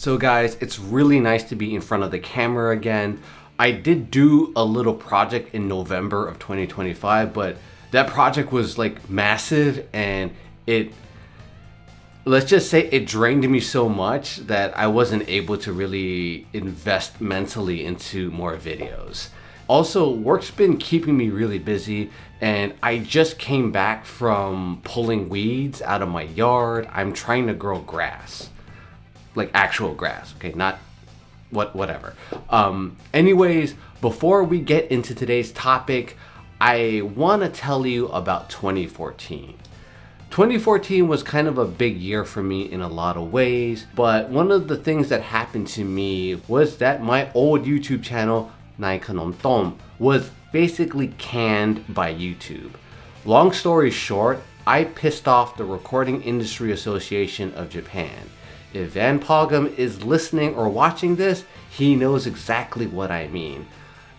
So guys, it's really nice to be in front of the camera again. I did do a little project in November of 2025, but that project was like massive and let's just say it drained me so much that I wasn't able to really invest mentally into more videos. Also, work's been keeping me really busy and I just came back from pulling weeds out of my yard. I'm trying to grow grass. Like actual grass, okay, not whatever. Anyways, before we get into today's topic, I want to tell you about 2014. 2014 was kind of a big year for me in a lot of ways, but one of the things that happened to me was that my old YouTube channel, Naika was basically canned by YouTube. Long story short, I pissed off the Recording Industry Association of Japan. If Van Pogum is listening or watching this, he knows exactly what I mean.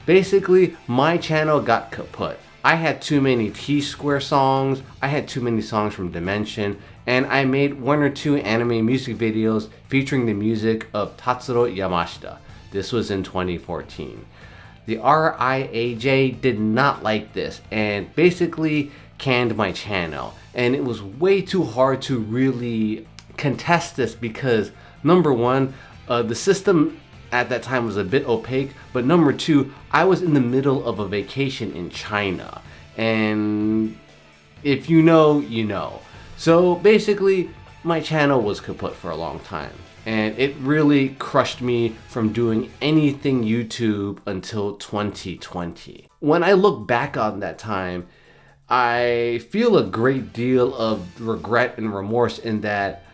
Basically, my channel got kaput. I had too many T-Square songs, I had too many songs from Dimension, and I made one or two anime music videos featuring the music of Tatsuro Yamashita. This was in 2014. The RIAJ did not like this and basically canned my channel. And it was way too hard to really contest this because number one, the system at that time was a bit opaque, but number two, I was in the middle of a vacation in China, and if you know, you know. So basically, my channel was kaput for a long time, and it really crushed me from doing anything YouTube until 2020. When I look back on that time, I feel a great deal of regret and remorse in that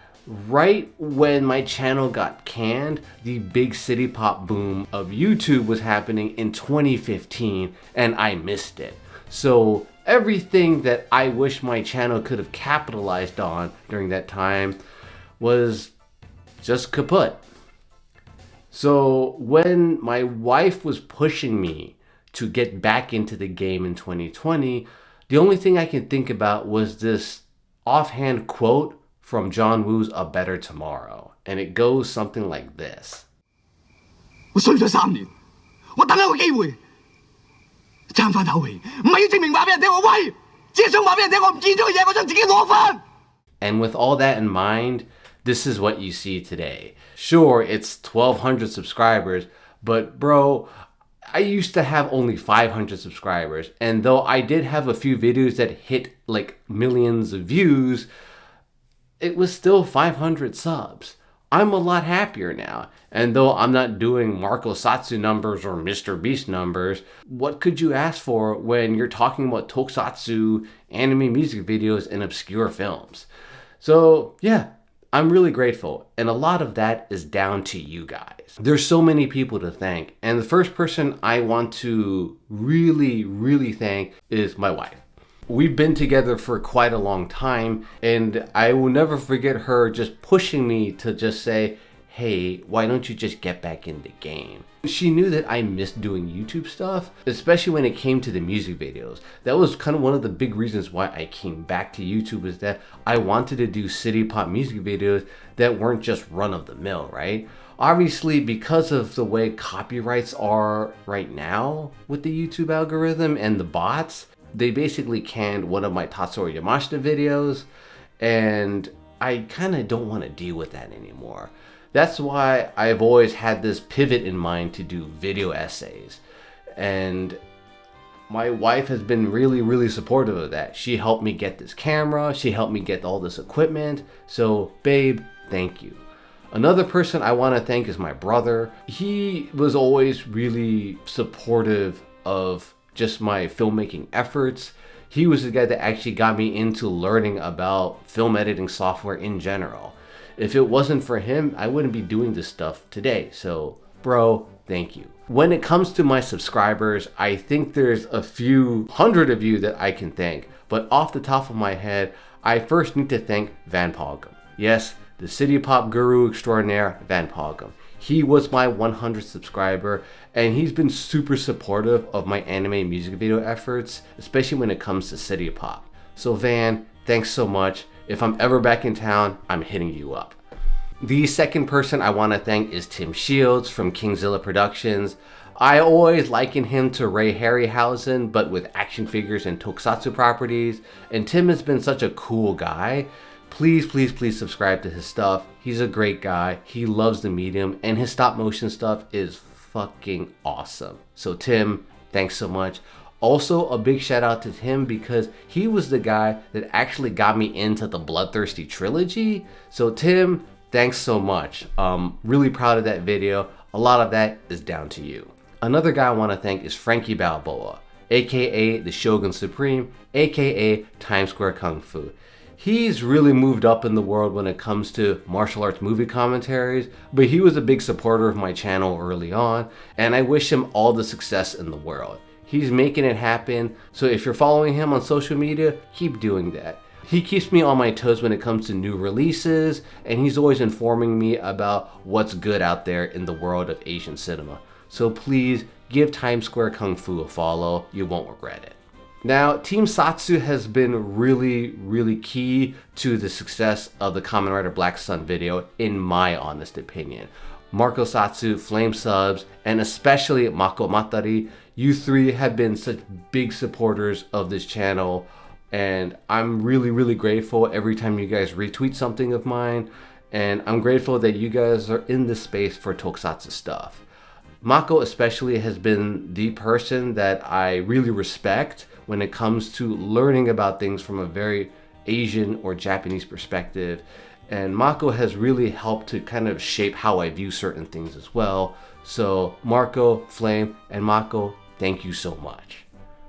right when my channel got canned, the big city pop boom of YouTube was happening in 2015 and I missed it. So everything that I wish my channel could have capitalized on during that time was just kaput. So when my wife was pushing me to get back into the game in 2020, the only thing I can think about was this offhand quote from John Woo's A Better Tomorrow, and it goes something like this. 我衰咗3年，我等一個機會，爭翻口氣，唔係要證明話俾人聽我威，只係想話俾人聽我唔見咗嘅嘢，我想自己攞翻。 And with all that in mind, this is what you see today. Sure, it's 1,200 subscribers, but bro, I used to have only 500 subscribers, and though I did have a few videos that hit like millions of views, it was still 500 subs. I'm a lot happier now. And though I'm not doing Marco Satsu numbers or Mr. Beast numbers, what could you ask for when you're talking about tokusatsu, anime music videos, and obscure films? So yeah, I'm really grateful. And a lot of that is down to you guys. There's so many people to thank. And the first person I want to really thank is my wife. We've been together for quite a long time, and I will never forget her just pushing me to just say, hey, why don't you just get back in the game? She knew that I missed doing YouTube stuff, especially when it came to the music videos. That was kind of one of the big reasons why I came back to YouTube, is that I wanted to do city pop music videos that weren't just run of the mill, right? Obviously, because of the way copyrights are right now with the YouTube algorithm and the bots, they basically canned one of my Tatsuro Yamashita videos, and I kind of don't want to deal with that anymore. That's why I've always had this pivot in mind to do video essays. And my wife has been really supportive of that. She helped me get this camera, she helped me get all this equipment. So babe, thank you. Another person I want to thank is my brother. He was always really supportive of just my filmmaking efforts. He was the guy that actually got me into learning about film editing software in general. If it wasn't for him, I wouldn't be doing this stuff today. So, bro, thank you. When it comes to my subscribers, I think there's a few hundred of you that I can thank. But off the top of my head, I first need to thank Van Pogum. Yes, the city pop guru extraordinaire, Van Pogum. He was my 100th subscriber, and he's been super supportive of my anime music video efforts, especially when it comes to city pop. So Van, thanks so much. If I'm ever back in town, I'm hitting you up. The second person I want to thank is Tim Shields from Kingzilla Productions. I always liken him to Ray Harryhausen, but with action figures and tokusatsu properties, and Tim has been such a cool guy. Please, please, please subscribe to his stuff. He's a great guy. He loves the medium, and his stop motion stuff is fucking awesome. So Tim, thanks so much. Also, a big shout out to him because he was the guy that actually got me into the Bloodthirsty trilogy. So Tim, thanks so much. Really proud of that video. A lot of that is down to you. Another guy I want to thank is Frankie Balboa, aka the Shogun Supreme, aka Times Square Kung Fu. He's really moved up in the world when it comes to martial arts movie commentaries, but he was a big supporter of my channel early on, and I wish him all the success in the world. He's making it happen, so if you're following him on social media, keep doing that. He keeps me on my toes when it comes to new releases, and he's always informing me about what's good out there in the world of Asian cinema. So please give Times Square Kung Fu a follow, you won't regret it. Now, Team Satsu has been really key to the success of the Kamen Rider Black Sun video, in my honest opinion. Marco Satsu, Flame Subs, and especially Mako Matari, you three have been such big supporters of this channel, and I'm really grateful every time you guys retweet something of mine, and I'm grateful that you guys are in this space for tokusatsu stuff. Mako especially has been the person that I really respect when it comes to learning about things from a very Asian or Japanese perspective. And Mako has really helped to kind of shape how I view certain things as well. So Marco, Flame, and Mako, thank you so much.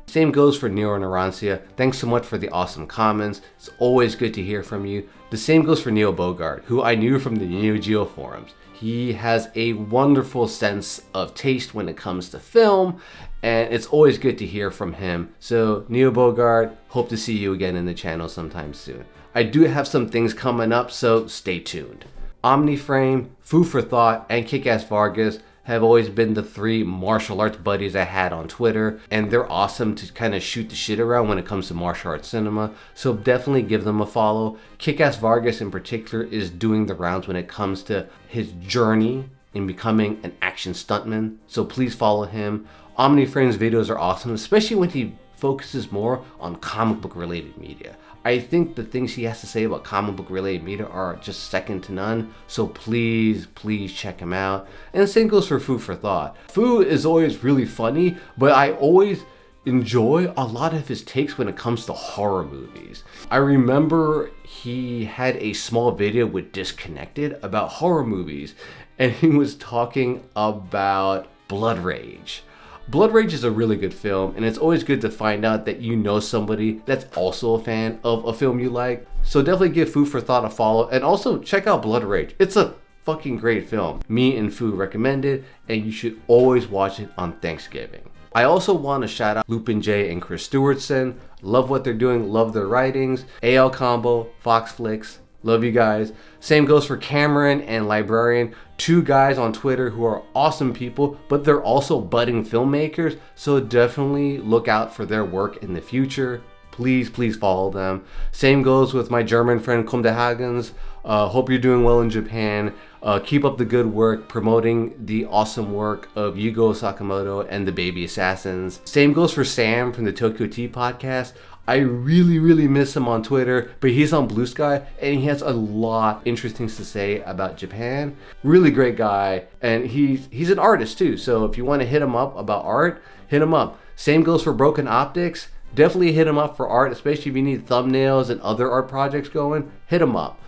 Same goes for Nero and Arancia. Thanks so much for the awesome comments. It's always good to hear from you. The same goes for Neo Bogart, who I knew from the Neo Geo forums. He has a wonderful sense of taste when it comes to film, and it's always good to hear from him. So Neo Bogart, hope to see you again in the channel sometime soon. I do have some things coming up, so stay tuned. Omniframe, Food for Thought, and Kick-Ass Vargas have always been the three martial arts buddies I had on Twitter, and they're awesome to kind of shoot the shit around when it comes to martial arts cinema, so definitely give them a follow. Kick-Ass Vargas in particular is doing the rounds when it comes to his journey in becoming an action stuntman, so please follow him. Omniframe's videos are awesome, especially when he focuses more on comic book related media. I think the things he has to say about comic book related media are just second to none, so please check him out. And the same goes for Food for Thought. Fu is always really funny, but I always enjoy a lot of his takes when it comes to horror movies. I remember he had a small video with Disconnected about horror movies, and he was talking about Blood Rage. Blood Rage is a really good film, and it's always good to find out that you know somebody that's also a fan of a film you like. So definitely give Food for Thought a follow, and also check out Blood Rage. It's a fucking great film. Me and Fu recommend it, and you should always watch it on Thanksgiving. I also want to shout out Lupin J and Chris Stewartson. Love what they're doing, love their writings. AL Combo, Fox Flicks, love you guys. Same goes for Cameron and Librarian, two guys on Twitter who are awesome people, but they're also budding filmmakers, so definitely look out for their work in the future. Please follow them. Same goes with my German friend Kunde Hagens. Hope you're doing well in Japan. Keep up the good work promoting the awesome work of Yugo Sakamoto and the Baby Assassins. Same goes for Sam from the Tokyo Tea podcast. I really miss him on Twitter, but he's on Blue Sky and he has a lot interesting to say about Japan. Really great guy, and he's an artist too, so if you want to hit him up about art, hit him up. Same goes for Broken Optics. Definitely hit him up for art, especially if you need thumbnails and other art projects going, hit him up.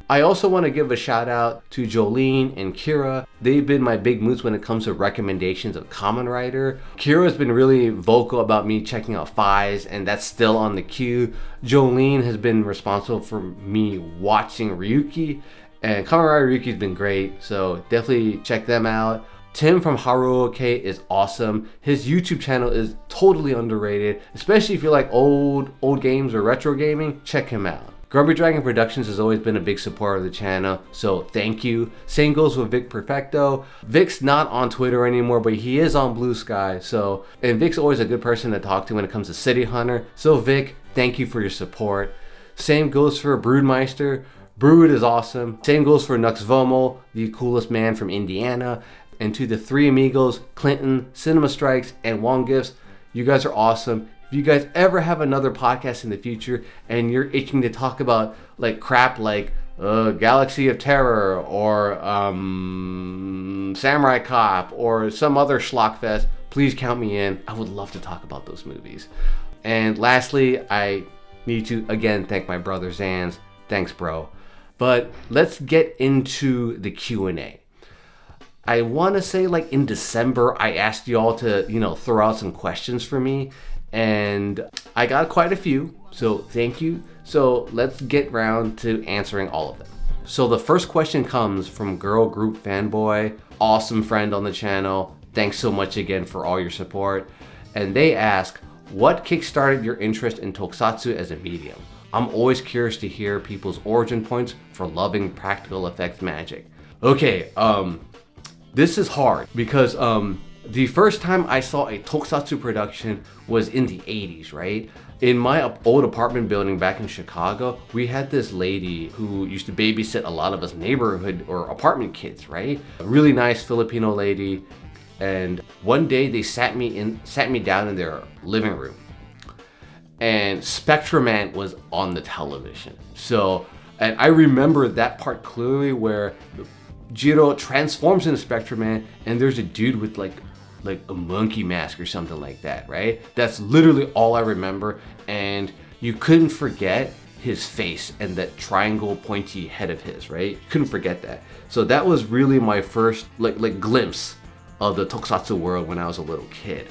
I also want to give a shout out to Jolene and Kira. They've been my big moves when it comes to recommendations of Kamen Rider. Kira's been really vocal about me checking out Fies, and that's still on the queue. Jolene has been responsible for me watching Ryuki, and Kamen Rider Ryuki's been great, so definitely check them out. Tim from Haruoke is awesome. His YouTube channel is totally underrated, especially if you like old games or retro gaming, check him out. Grumpy Dragon Productions has always been a big supporter of the channel, so thank you. Same goes with Vic Perfecto. Vic's not on Twitter anymore, but he is on Blue Sky, and Vic's always a good person to talk to when it comes to City Hunter. So Vic, thank you for your support. Same goes for Broodmeister. Brood is awesome. Same goes for Nux Vomo, the coolest man from Indiana. And to the three amigos, Clinton, Cinema Strikes, and Wong Gifts, you guys are awesome. If you guys ever have another podcast in the future and you're itching to talk about like crap like Galaxy of Terror or Samurai Cop or some other schlockfest, please count me in. I would love to talk about those movies. And lastly, I need to again thank my brother Zans. Thanks, bro. But let's get into the Q&A. I want to say like in December, I asked y'all to, throw out some questions for me. And I got quite a few, so thank you. So let's get round to answering all of them. So the first question comes from Girl Group Fanboy, awesome friend on the channel. Thanks so much again for all your support. And they ask, what kickstarted your interest in tokusatsu as a medium? I'm always curious to hear people's origin points for loving practical effects magic. Okay, this is hard because the first time I saw a tokusatsu production was in the 80s, right? In my old apartment building back in Chicago, we had this lady who used to babysit a lot of us neighborhood or apartment kids, right? A really nice Filipino lady. And one day they sat me down in their living room, and Spectraman was on the television. And I remember that part clearly where Jiro transforms into Spectraman and there's a dude with like a monkey mask or something like that, right? That's literally all I remember, and you couldn't forget his face and that triangle pointy head of his, right? You couldn't forget that. So that was really my first like glimpse of the tokusatsu world when I was a little kid.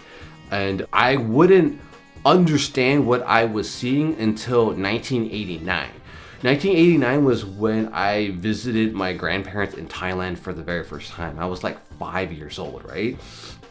And I wouldn't understand what I was seeing until 1989. 1989 was when I visited my grandparents in Thailand for the very first time. I was like 5 years old, right?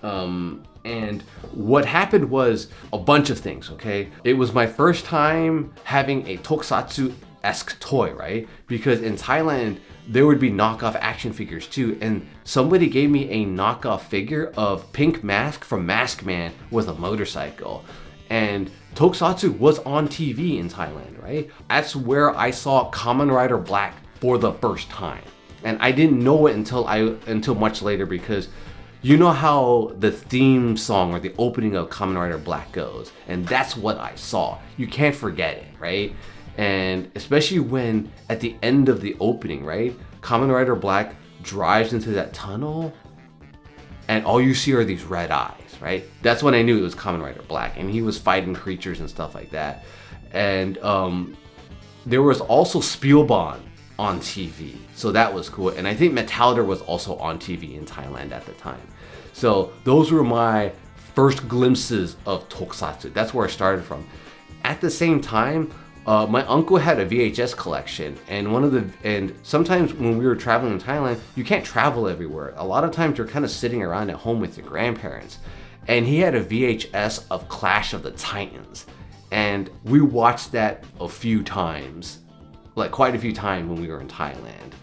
And what happened was a bunch of things, okay? It was my first time having a tokusatsu-esque toy, right? Because in Thailand, there would be knockoff action figures too. And somebody gave me a knockoff figure of Pink Mask from Mask Man with a motorcycle. And tokusatsu was on TV in Thailand, right? That's where I saw Kamen Rider Black for the first time. And I didn't know it until much later, because you know how the theme song or the opening of Kamen Rider Black goes, and that's what I saw. You can't forget it, right? And especially when at the end of the opening, right, Kamen Rider Black drives into that tunnel and all you see are these red eyes, right? That's when I knew it was Kamen Rider Black, and he was fighting creatures and stuff like that. And there was also Spielbahn on TV, so that was cool. And I think Metalder was also on TV in Thailand at the time. So those were my first glimpses of tokusatsu. That's where I started from. At the same time, my uncle had a VHS collection, and sometimes when we were traveling in Thailand, you can't travel everywhere. A lot of times you're kind of sitting around at home with your grandparents, and he had a VHS of Clash of the Titans, and we watched that a few times, like quite a few times when we were in Thailand.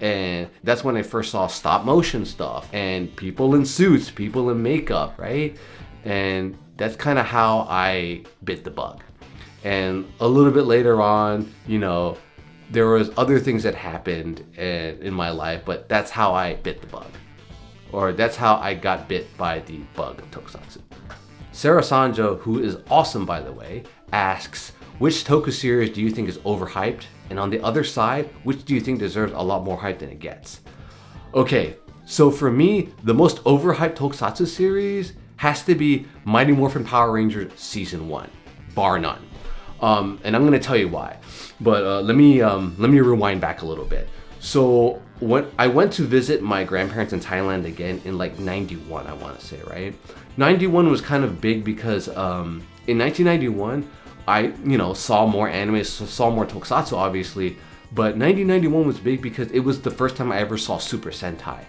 And that's when I first saw stop motion stuff and people in suits, people in makeup, right? And that's kind of how I bit the bug. And a little bit later on, there was other things that happened in my life, but that's how I bit the bug. Or that's how I got bit by the bug of tokusatsu. Sarah Sanjo, who is awesome by the way, asks, which toku series do you think is overhyped? And on the other side, which do you think deserves a lot more hype than it gets? Okay, so for me, the most overhyped tokusatsu series has to be Mighty Morphin Power Rangers Season 1, bar none. And I'm gonna tell you why. But let me rewind back a little bit. So when I went to visit my grandparents in Thailand again in like 91, I wanna say, right? 91 was kind of big because in 1991, I, saw more anime, saw more tokusatsu obviously, but 1991 was big because it was the first time I ever saw Super Sentai.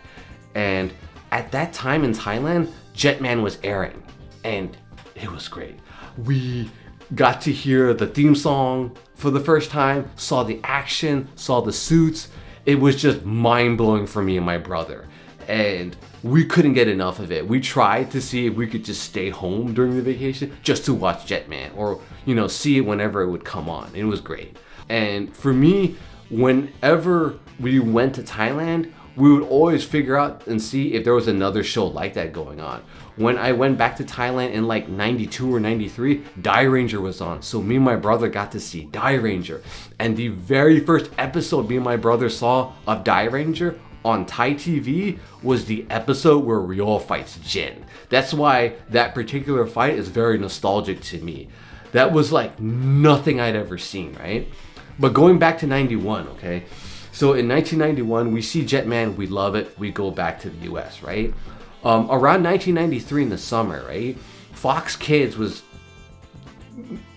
And at that time in Thailand, Jetman was airing, and it was great. We got to hear the theme song for the first time, saw the action, saw the suits. It was just mind-blowing for me and my brother. And we couldn't get enough of it. We tried to see if we could just stay home during the vacation just to watch Jetman, or see it whenever it would come on. It was great. And for me, whenever we went to Thailand, we would always figure out and see if there was another show like that going on. When I went back to Thailand in like 92 or 93, Die Ranger was on. So me and my brother got to see Die Ranger. And the very first episode me and my brother saw of Die Ranger on Thai TV was the episode where Ryo fights Jin. That's why that particular fight is very nostalgic to me. That was like nothing I'd ever seen, right? But going back to 91, okay? So in 1991, we see Jetman, we love it, we go back to the US, right? Around 1993 in the summer, right? Fox Kids was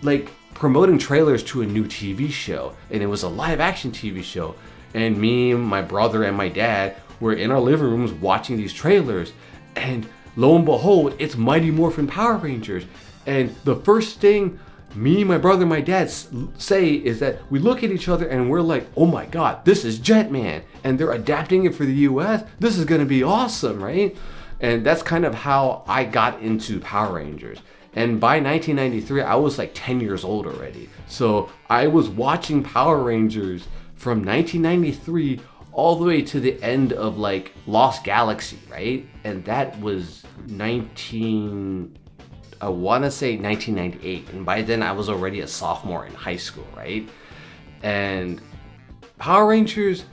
like promoting trailers to a new TV show, and it was a live action TV show. And me, my brother, and my dad were in our living rooms watching these trailers, and lo and behold, it's Mighty Morphin Power Rangers. And the first thing me, my brother, and my dad say is that we look at each other and we're like, oh my god, this is Jetman, and they're adapting it for the US. This is gonna be awesome, right? And that's kind of how I got into Power Rangers. And by 1993, I was like 10 years old already. So I was watching Power Rangers from 1993 all the way to the end of like Lost Galaxy, right? And that was I want to say 1998. And by then I was already a sophomore in high school, right? And Power Rangers,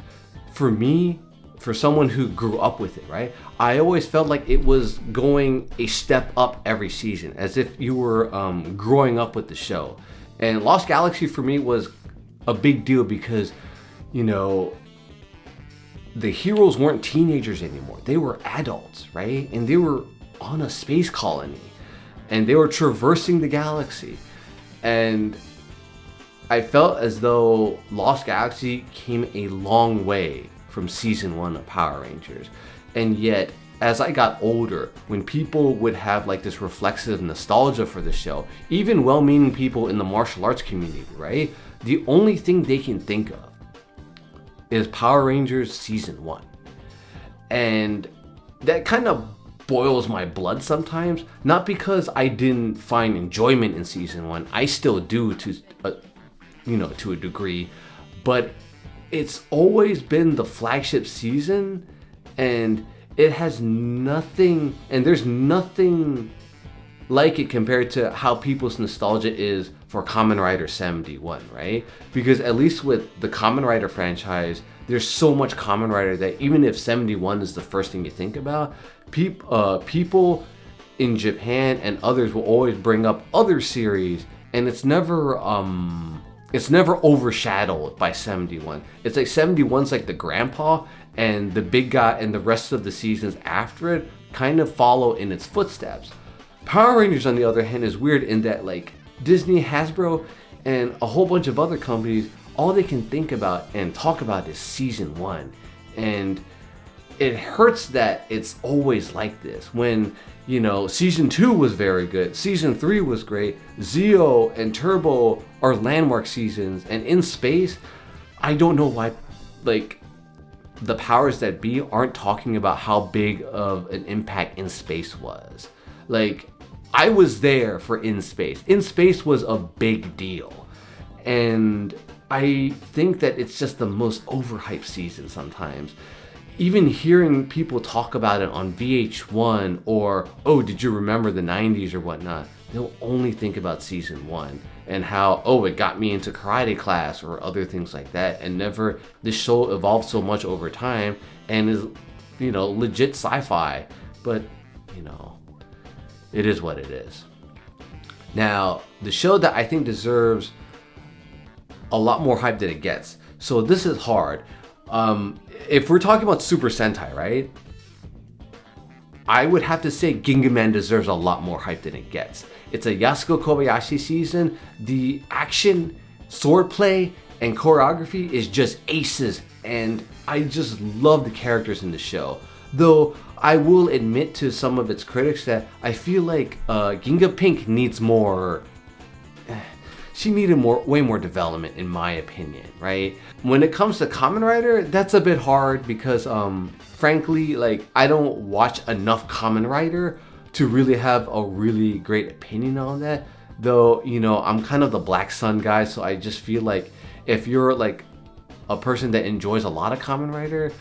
for me, for someone who grew up with it, right? I always felt like it was going a step up every season, as if you were growing up with the show. And Lost Galaxy for me was a big deal because, you know, the heroes weren't teenagers anymore. They were adults, right? And they were on a space colony, and they were traversing the galaxy. And I felt as though Lost Galaxy came a long way from season 1 of Power Rangers. And yet, as I got older, when people would have like this reflexive nostalgia for the show, even well-meaning people in the martial arts community, right? The only thing they can think of is Power Rangers season 1. And that kind of boils my blood sometimes, not because I didn't find enjoyment in season 1. I still do to a degree, but it's always been the flagship season, and it has nothing, and there's nothing like it compared to how people's nostalgia is for Kamen Rider 71, right? Because at least with the Kamen Rider franchise, there's so much Kamen Rider that even if 71 is the first thing you think about, people in Japan and others will always bring up other series, and it's never overshadowed by 71. It's like 71's like the grandpa, and the big guy and the rest of the seasons after it kind of follow in its footsteps. Power Rangers, on the other hand, is weird in that like Disney, Hasbro, and a whole bunch of other companies, all they can think about and talk about is season 1. And it hurts that it's always like this. When, you know, season 2 was very good, season 3 was great, Zeo and Turbo are landmark seasons, and in space, I don't know why, like, the powers that be aren't talking about how big of an impact In Space was. Like, I was there for In Space. In Space was a big deal. And I think that it's just the most overhyped season sometimes. Even hearing people talk about it on VH1 or, oh, did you remember the 90s or whatnot, they'll only think about season 1 and how, oh, it got me into karate class or other things like that, and never, this show evolved so much over time and is, you know, legit sci-fi, but, you know, it is what it is. Now, the show that I think deserves a lot more hype than it gets, so this is hard. If we're talking about Super Sentai, right? I would have to say Gingaman deserves a lot more hype than it gets. It's a Yasuko Kobayashi season. The action, swordplay, and choreography is just aces, and I just love the characters in the show. Though I will admit to some of its critics that I feel like Ginga Pink needs more. She needed way more development, in my opinion, right? When it comes to Kamen Rider, that's a bit hard because, frankly, like, I don't watch enough Kamen Rider to really have a really great opinion on that. Though, you know, I'm kind of the Black Sun guy, so I just feel like if you're like a person that enjoys a lot of Kamen Rider,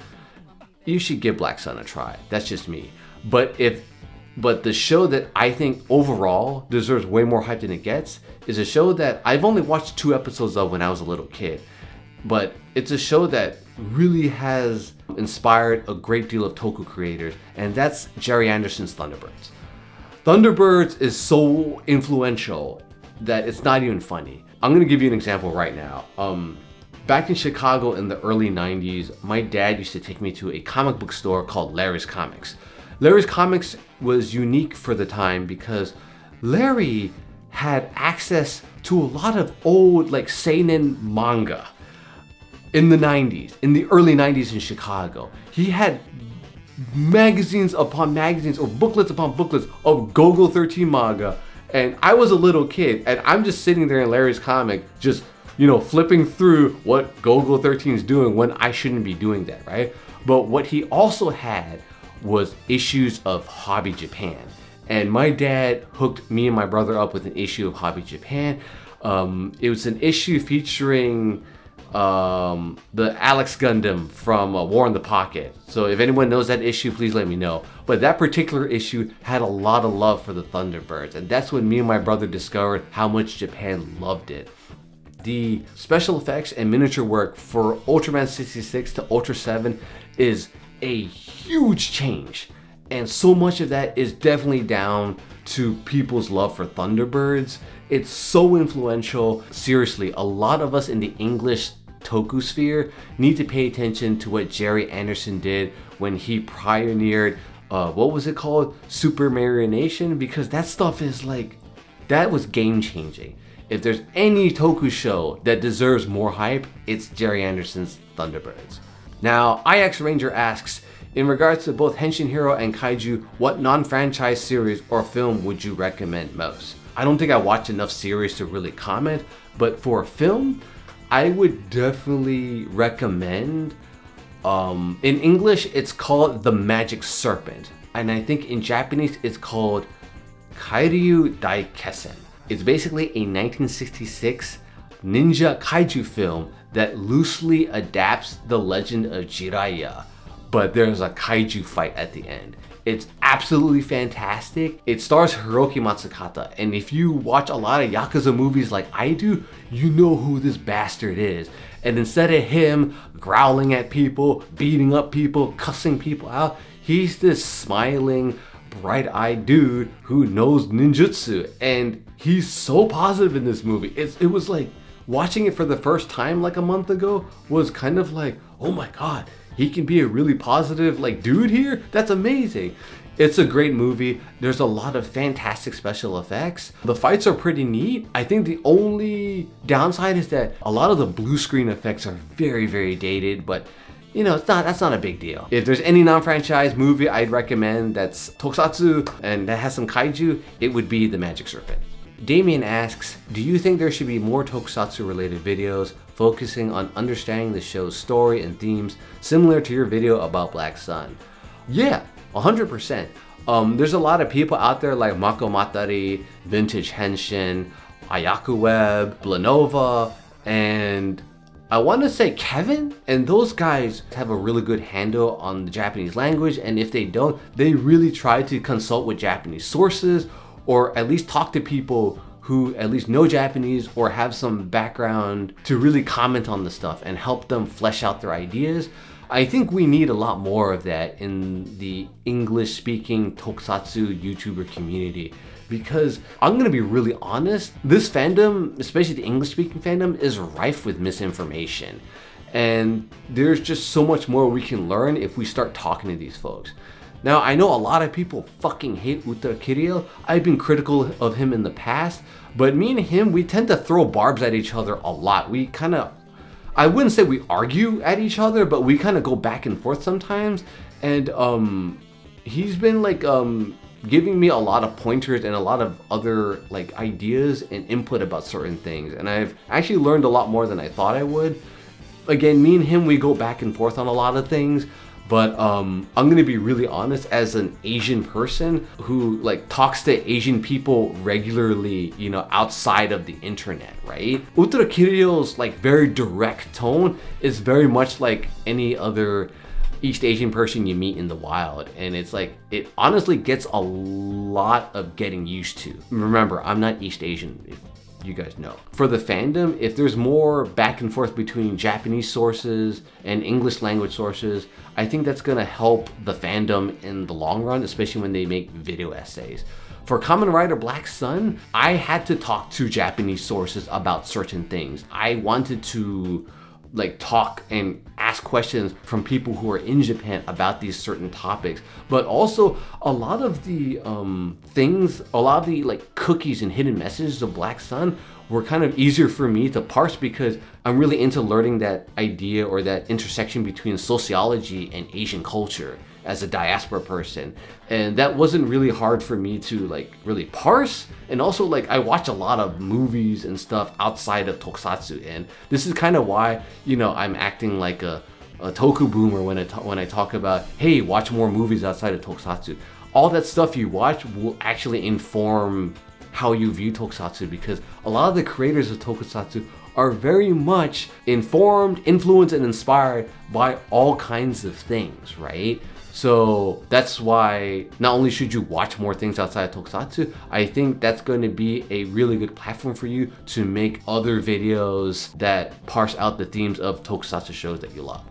you should give Black Sun a try. That's just me. But the show that I think overall deserves way more hype than it gets is a show that I've only watched 2 episodes of when I was a little kid. But it's a show that really has inspired a great deal of toku creators, and that's Jerry Anderson's Thunderbirds. Thunderbirds is so influential that it's not even funny. I'm gonna give you an example right now. Back in Chicago in the early 90s, my dad used to take me to a comic book store called Larry's Comics. Larry's Comics was unique for the time because Larry had access to a lot of old like seinen manga in the 90s, in the early 90s in Chicago. He had magazines upon magazines or booklets upon booklets of Gogol 13 manga, and I was a little kid and I'm just sitting there in Larry's comic just, you know, flipping through what Gogol 13 is doing when I shouldn't be doing that, right? But what he also had was issues of Hobby Japan, and my dad hooked me and my brother up with an issue of Hobby Japan. It was an issue featuring the Alex Gundam from War in the Pocket. So if anyone knows that issue, please let me know. But that particular issue had a lot of love for the Thunderbirds, and that's when me and my brother discovered how much Japan loved it. The special effects and miniature work for Ultraman 66 to Ultra 7 is a huge change, and so much of that is definitely down to people's love for Thunderbirds. It's so influential. Seriously, a lot of us in the English toku sphere need to pay attention to what Jerry Anderson did when he pioneered what was it called, Super Marionation, because that stuff is like, that was game changing. If there's any toku show that deserves more hype, it's Jerry Anderson's Thunderbirds. Now, IX Ranger asks, in regards to both Henshin Hero and Kaiju, what non-franchise series or film would you recommend most? I don't think I watch enough series to really comment, but for a film, I would definitely recommend, in English, it's called The Magic Serpent, and I think in Japanese, it's called Kairyu Daikessen. It's basically a 1966 ninja kaiju film that loosely adapts the legend of Jiraiya, but there's a kaiju fight at the end. It's absolutely fantastic. It stars Hiroki Matsukata, and if you watch a lot of Yakuza movies like I do, you know who this bastard is. And instead of him growling at people, beating up people, cussing people out, he's this smiling, bright-eyed dude who knows ninjutsu, and he's so positive in this movie. It was like, watching it for the first time like a month ago was kind of like, oh my god, he can be a really positive like dude here? That's amazing. It's a great movie. There's a lot of fantastic special effects. The fights are pretty neat. I think the only downside is that a lot of the blue screen effects are very, very dated, but you know, that's not a big deal. If there's any non-franchise movie I'd recommend that's tokusatsu and that has some kaiju, it would be The Magic Serpent. Damien asks, do you think there should be more tokusatsu related videos focusing on understanding the show's story and themes similar to your video about Black Sun? Yeah, 100%. There's a lot of people out there like Mako Matari, Vintage Henshin, Ayaku Web, Blanova, and I want to say Kevin, and those guys have a really good handle on the Japanese language, and if they don't, they really try to consult with Japanese sources or at least talk to people who at least know Japanese or have some background to really comment on the stuff and help them flesh out their ideas. I think we need a lot more of that in the English-speaking tokusatsu YouTuber community, because I'm gonna be really honest, this fandom, especially the English-speaking fandom, is rife with misinformation. And there's just so much more we can learn if we start talking to these folks. Now, I know a lot of people fucking hate Uta Kiriel. I've been critical of him in the past, but me and him, we tend to throw barbs at each other a lot. We kind of, I wouldn't say we argue at each other, but we kind of go back and forth sometimes. And he's been like giving me a lot of pointers and a lot of other like ideas and input about certain things. And I've actually learned a lot more than I thought I would. Again, me and him, we go back and forth on a lot of things, But I'm gonna be really honest, as an Asian person who like talks to Asian people regularly, you know, outside of the internet, right? Ultra Kiryo's like very direct tone is very much like any other East Asian person you meet in the wild, and it's like it honestly gets a lot of getting used to. Remember, I'm not East Asian, if you guys know. For the fandom, if there's more back and forth between Japanese sources and English language sources, I think that's gonna help the fandom in the long run, especially when they make video essays. For Kamen Rider Black Sun, I had to talk to Japanese sources about certain things. I wanted to like talk and ask questions from people who are in Japan about these certain topics, but also a lot of the a lot of the like cookies and hidden messages of Black Sun were kind of easier for me to parse because I'm really into learning that idea or that intersection between sociology and Asian culture as a diaspora person, and that wasn't really hard for me to like really parse. And also like I watch a lot of movies and stuff outside of tokusatsu, and this is kind of why, you know, I'm acting like a toku boomer when I talk about, hey, watch more movies outside of tokusatsu. All that stuff you watch will actually inform how you view tokusatsu, because a lot of the creators of tokusatsu are very much informed, influenced, and inspired by all kinds of things, right? So that's why not only should you watch more things outside of tokusatsu, I think that's going to be a really good platform for you to make other videos that parse out the themes of tokusatsu shows that you love.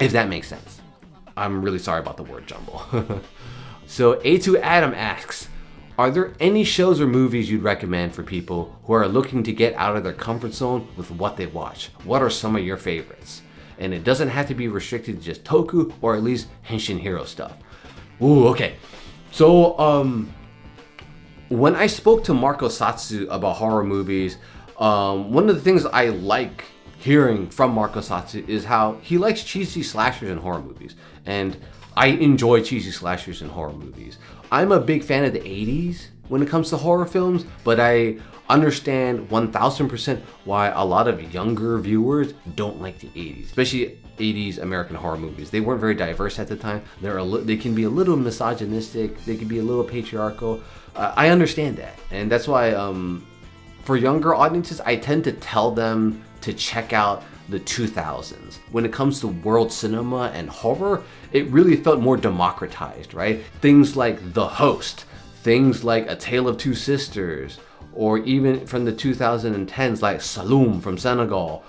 If that makes sense. I'm really sorry about the word jumble. So A2 Adam asks, are there any shows or movies you'd recommend for people who are looking to get out of their comfort zone with what they watch? What are some of your favorites? And it doesn't have to be restricted to just toku or at least Henshin Hero stuff. Ooh, okay. So when I spoke to Marco Satsu about horror movies, one of the things I like hearing from Marco Satsu is how he likes cheesy slashers in horror movies. And I enjoy cheesy slashers in horror movies. I'm a big fan of the 80s when it comes to horror films, but I understand 1000% why a lot of younger viewers don't like the 80s, especially 80s American horror movies. They weren't very diverse at the time. They can be a little misogynistic, they can be a little patriarchal. I understand that, and that's why for younger audiences, I tend to tell them to check out the 2000s. When it comes to world cinema and horror, it really felt more democratized, right? Things like The Host, things like A Tale of Two Sisters, or even from the 2010s like Saloum from Senegal.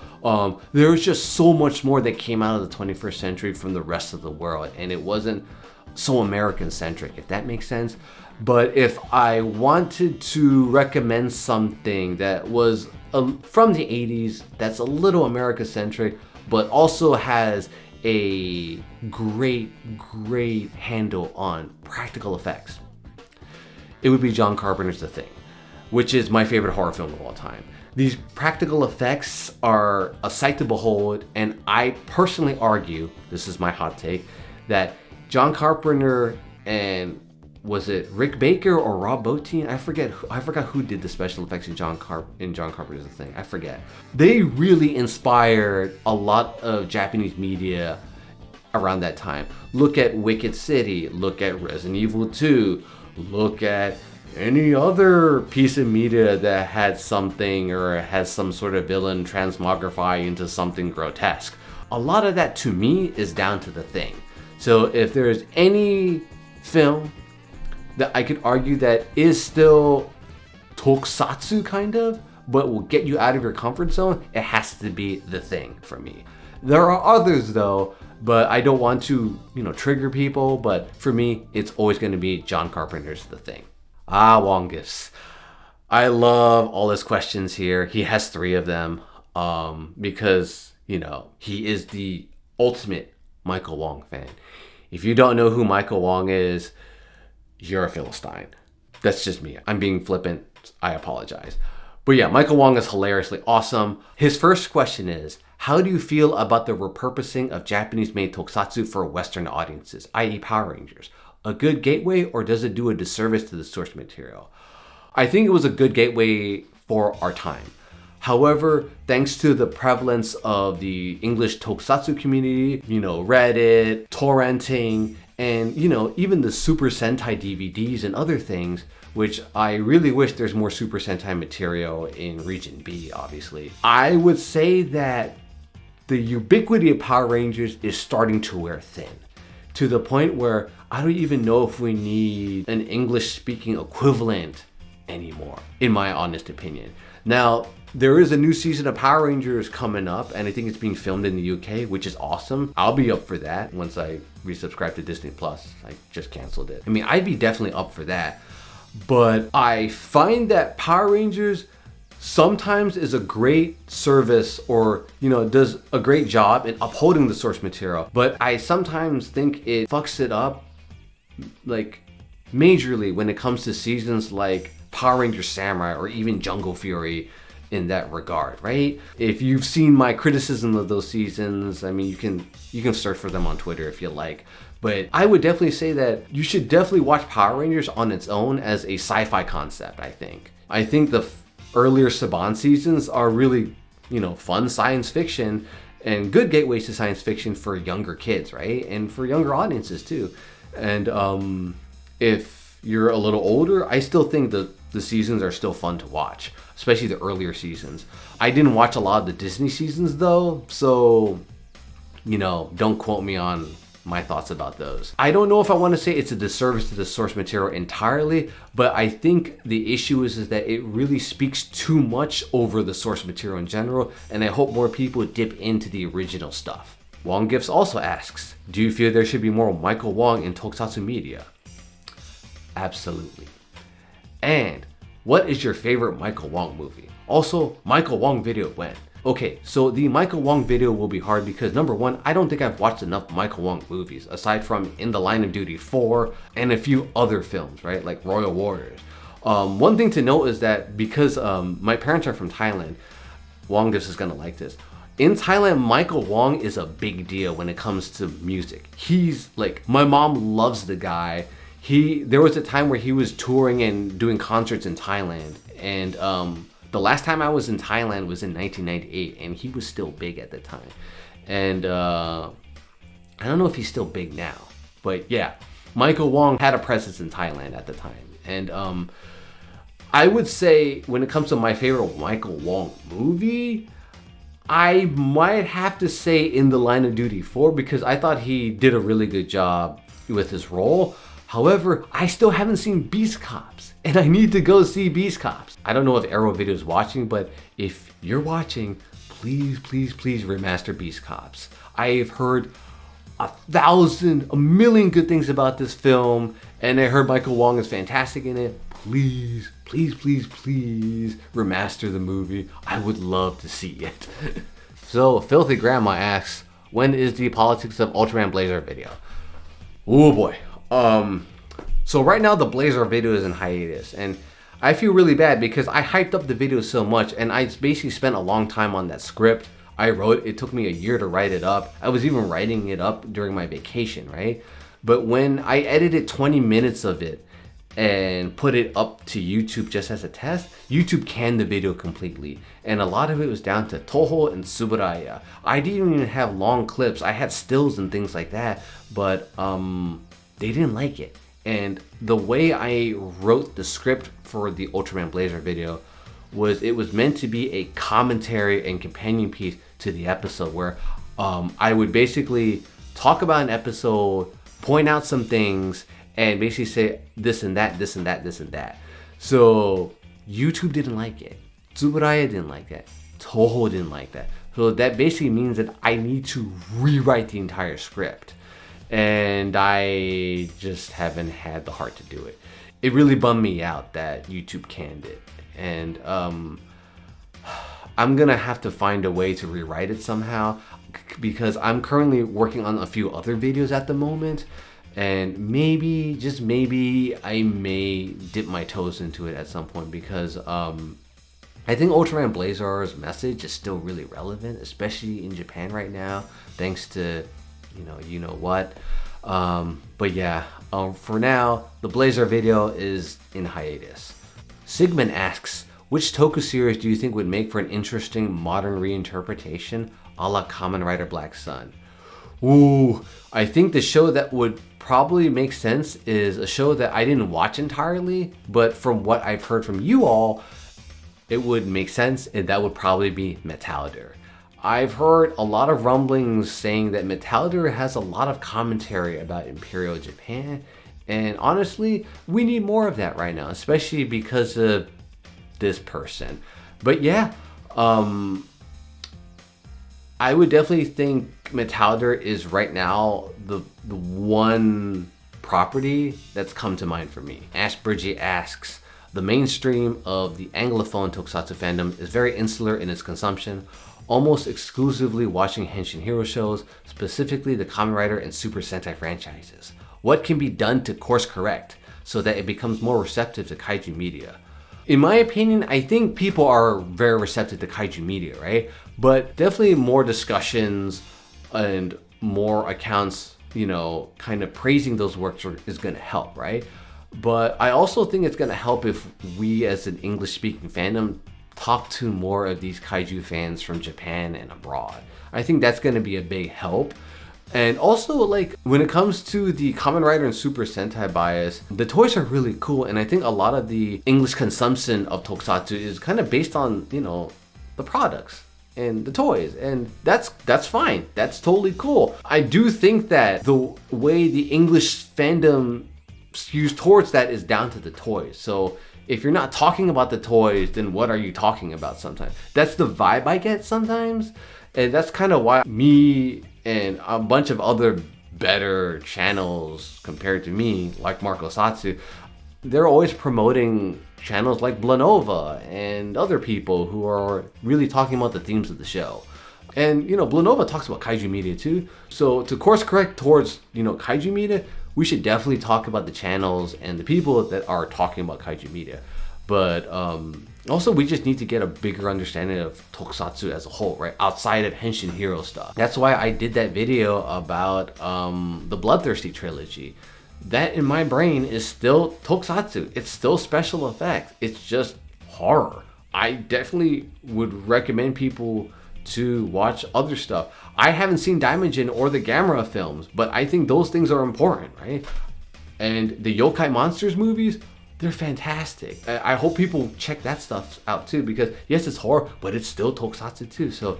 There was just so much more that came out of the 21st century from the rest of the world, and it wasn't so American-centric, if that makes sense. But if I wanted to recommend something that was from the 80s, that's a little America-centric, but also has a great handle on practical effects, it would be John Carpenter's The Thing, which is my favorite horror film of all time. These practical effects are a sight to behold, and I personally argue, this is my hot take, that John Carpenter and was it Rick Baker or Rob Bottin? I forgot who did the special effects in John Carpenter's The Thing. I forget. They really inspired a lot of Japanese media around that time. Look at Wicked City, look at Resident Evil 2, look at any other piece of media that had something or has some sort of villain transmogrify into something grotesque. A lot of that to me is down to The Thing. So if there's any film that I could argue that is still tokusatsu kind of, but will get you out of your comfort zone, it has to be The Thing for me. There are others though, but I don't want to, trigger people, but for me, it's always going to be John Carpenter's The Thing. Wongus. I love all his questions here. He has 3 of them because, he is the ultimate Michael Wong fan. If you don't know who Michael Wong is, you're a Philistine. That's just me. I'm being flippant. I apologize. But yeah, Michael Wong is hilariously awesome. His first question is, how do you feel about the repurposing of Japanese-made tokusatsu for Western audiences, i.e. Power Rangers? A good gateway, or does it do a disservice to the source material? I think it was a good gateway for our time. However, thanks to the prevalence of the English tokusatsu community, Reddit, torrenting, and even the Super Sentai DVDs and other things, which I really wish there's more Super Sentai material in Region B, obviously. I would say that the ubiquity of Power Rangers is starting to wear thin, to the point where I don't even know if we need an English-speaking equivalent anymore, in my honest opinion. Now, there is a new season of Power Rangers coming up, and I think it's being filmed in the UK, which is awesome. I'll be up for that once I resubscribe to Disney Plus. I just canceled it. I mean, I'd be definitely up for that. But I find that Power Rangers sometimes is a great service, or does a great job in upholding the source material. But I sometimes think it fucks it up like majorly when it comes to seasons like Power Rangers Samurai or even Jungle Fury in that regard, right? If you've seen my criticism of those seasons, I mean, you can search for them on Twitter if you like. But I would definitely say that you should definitely watch Power Rangers on its own as a sci-fi concept, I think. I think the earlier Saban seasons are really, fun science fiction and good gateways to science fiction for younger kids, right? And for younger audiences too. And if you're a little older, I still think the seasons are still fun to watch, especially the earlier seasons. I didn't watch a lot of the Disney seasons though, so, don't quote me on my thoughts about those. I don't know if I want to say it's a disservice to the source material entirely, but I think the issue is that it really speaks too much over the source material in general, and I hope more people dip into the original stuff. Wong Gifts also asks, do you feel there should be more Michael Wong in tokusatsu media? Absolutely. And what is your favorite Michael Wong movie? Also, Michael Wong video when? Okay, so the Michael Wong video will be hard because number one, I don't think I've watched enough Michael Wong movies aside from In the Line of Duty 4 and a few other films, right? Like Royal Warriors. One thing to note is that because my parents are from Thailand, Wong Gifts is gonna like this. In Thailand, Michael Wong is a big deal when it comes to music. He's like, my mom loves the guy. There was a time where he was touring and doing concerts in Thailand, and the last time I was in Thailand was in 1998, and he was still big at the time. And I don't know if he's still big now, but yeah, Michael Wong had a presence in Thailand at the time. And I would say when it comes to my favorite Michael Wong movie, I might have to say In the Line of Duty 4 because I thought he did a really good job with his role. However, I still haven't seen Beast Cops, and I need to go see Beast Cops. I don't know if Arrow Video is watching, but if you're watching, please, please, please remaster Beast Cops. I've heard a million good things about this film, and I heard Michael Wong is fantastic in it. Please, please, please, please remaster the movie. I would love to see it. So, Filthy Grandma asks, when is the Politics of Ultraman Blazer video? Oh boy. So right now the Blazer video is in hiatus, and I feel really bad because I hyped up the video so much, and I basically spent a long time on that script. It took me a year to write it up. I was even writing it up during my vacation, right? But when I edited 20 minutes of it and put it up to YouTube just as a test, YouTube canned the video completely. And a lot of it was down to Toho and Tsuburaya. I didn't even have long clips. I had stills and things like that, but they didn't like it. And the way I wrote the script for the Ultraman Blazer video was it was meant to be a commentary and companion piece to the episode where I would basically talk about an episode, point out some things, and basically say this and that, this and that, this and that. So YouTube didn't like it. Tsuburaya didn't like that. Toho didn't like that. So that basically means that I need to rewrite the entire script. And I just haven't had the heart to do it. It really bummed me out that YouTube canned it. And I'm gonna have to find a way to rewrite it somehow because I'm currently working on a few other videos at the moment. And maybe, just maybe, I may dip my toes into it at some point because I think Ultraman Blazer's message is still really relevant, especially in Japan right now, thanks to you know what. But yeah, for now, the Blazer video is in hiatus. Sigmund asks, Which Toku series do you think would make for an interesting modern reinterpretation, a la Kamen Rider Black Sun? Ooh, I think the show that would probably make sense is a show that I didn't watch entirely, but from what I've heard from you all, it would make sense, and that would probably be Metallider. I've heard a lot of rumblings saying that Metallider has a lot of commentary about Imperial Japan, and honestly, we need more of that right now, especially because of this person. But yeah, I would definitely think Metallider is right now the one property that's come to mind for me. Ashbridgie asks, the mainstream of the Anglophone tokusatsu fandom is very insular in its consumption, almost exclusively watching Henshin Hero shows, specifically the Kamen Rider and Super Sentai franchises. What can be done to course correct so that it becomes more receptive to kaiju media? In my opinion, I think people are very receptive to kaiju media, right? But definitely more discussions and more accounts, kind of praising those works is going to help, right? But I also think it's going to help if we as an English-speaking fandom talk to more of these kaiju fans from Japan and abroad. I think that's going to be a big help. And also, like, when it comes to the Kamen Rider and Super Sentai bias, the toys are really cool, and I think a lot of the English consumption of tokusatsu is kind of based on, the products and the toys, and that's fine. That's totally cool. I do think that the way the English fandom skews towards that is down to the toys. So if you're not talking about the toys, then what are you talking about sometimes? That's the vibe I get sometimes. And that's kind of why me and a bunch of other better channels compared to me, like Marco Satsu, they're always promoting channels like Blanova and other people who are really talking about the themes of the show. And, Blanova talks about kaiju media too. So to course correct towards, kaiju media, we should definitely talk about the channels and the people that are talking about kaiju media. But also, we just need to get a bigger understanding of tokusatsu as a whole, right? Outside of Henshin Hero stuff. That's why I did that video about the Bloodthirsty trilogy. That in my brain is still tokusatsu. It's still special effects. It's just horror. I definitely would recommend people to watch other stuff. I haven't seen Daimajin or the Gamera films, but I think those things are important, right? And the Yokai Monsters movies, they're fantastic. I hope people check that stuff out too, because yes, it's horror, but it's still tokusatsu too. So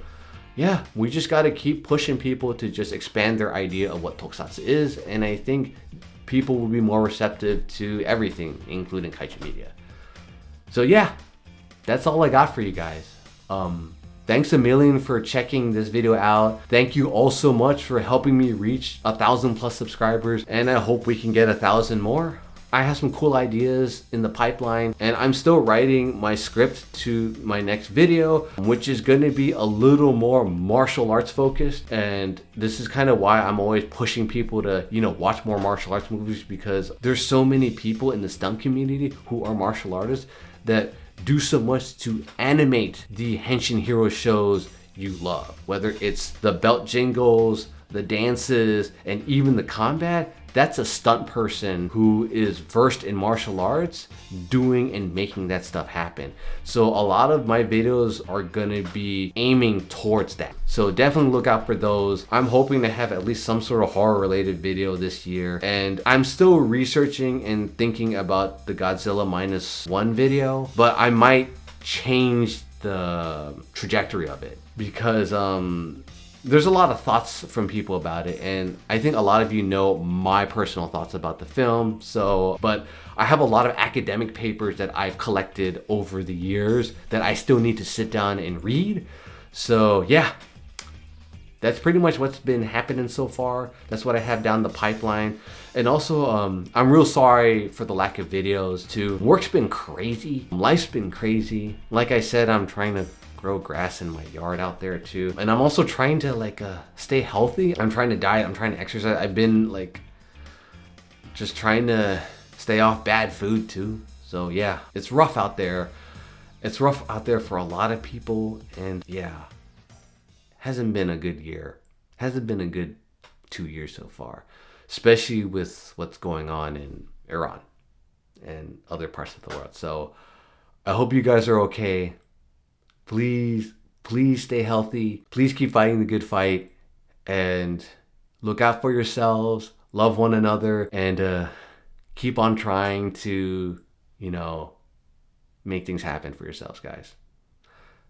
yeah, we just got to keep pushing people to just expand their idea of what tokusatsu is, and I think people will be more receptive to everything, including kaiju media. So yeah, that's all I got for you guys. Thanks a million for checking this video out. Thank you all so much for helping me reach 1,000+ subscribers, and I hope we can get 1,000 more. I have some cool ideas in the pipeline, and I'm still writing my script to my next video, which is going to be a little more martial arts focused. And this is kind of why I'm always pushing people to, watch more martial arts movies, because there's so many people in the stunt community who are martial artists that do so much to animate the Henshin Hero shows you love. Whether it's the belt jingles, the dances, and even the combat, that's a stunt person who is versed in martial arts doing and making that stuff happen. So a lot of my videos are gonna be aiming towards that. So definitely look out for those. I'm hoping to have at least some sort of horror related video this year. And I'm still researching and thinking about the Godzilla -1 video, but I might change the trajectory of it because there's a lot of thoughts from people about it, and I think a lot of you know my personal thoughts about the film. But I have a lot of academic papers that I've collected over the years that I still need to sit down and read. So yeah, that's pretty much what's been happening so far. That's what I have down the pipeline. And also, I'm real sorry for the lack of videos too. Work's been crazy. Life's been crazy. Like I said, I'm trying to grow grass in my yard out there too. And I'm also trying to stay healthy. I'm trying to diet, I'm trying to exercise. I've been just trying to stay off bad food too. So yeah, it's rough out there. It's rough out there for a lot of people, and yeah, hasn't been a good year. Hasn't been a good 2 years so far, especially with what's going on in Iran and other parts of the world. So I hope you guys are okay. Please, please stay healthy. Please keep fighting the good fight and look out for yourselves, love one another, and keep on trying to, make things happen for yourselves, guys.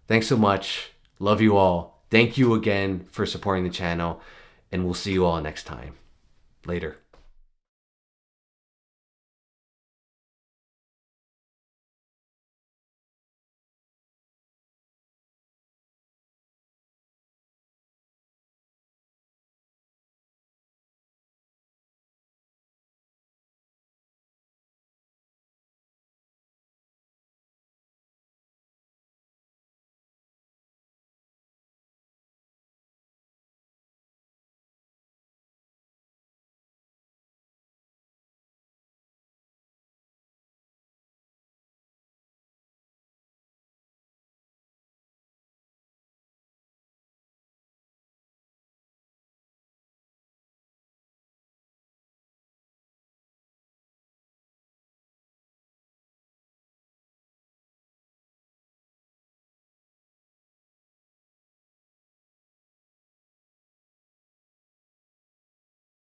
Thanks so much. Love you all. Thank you again for supporting the channel, and we'll see you all next time. Later.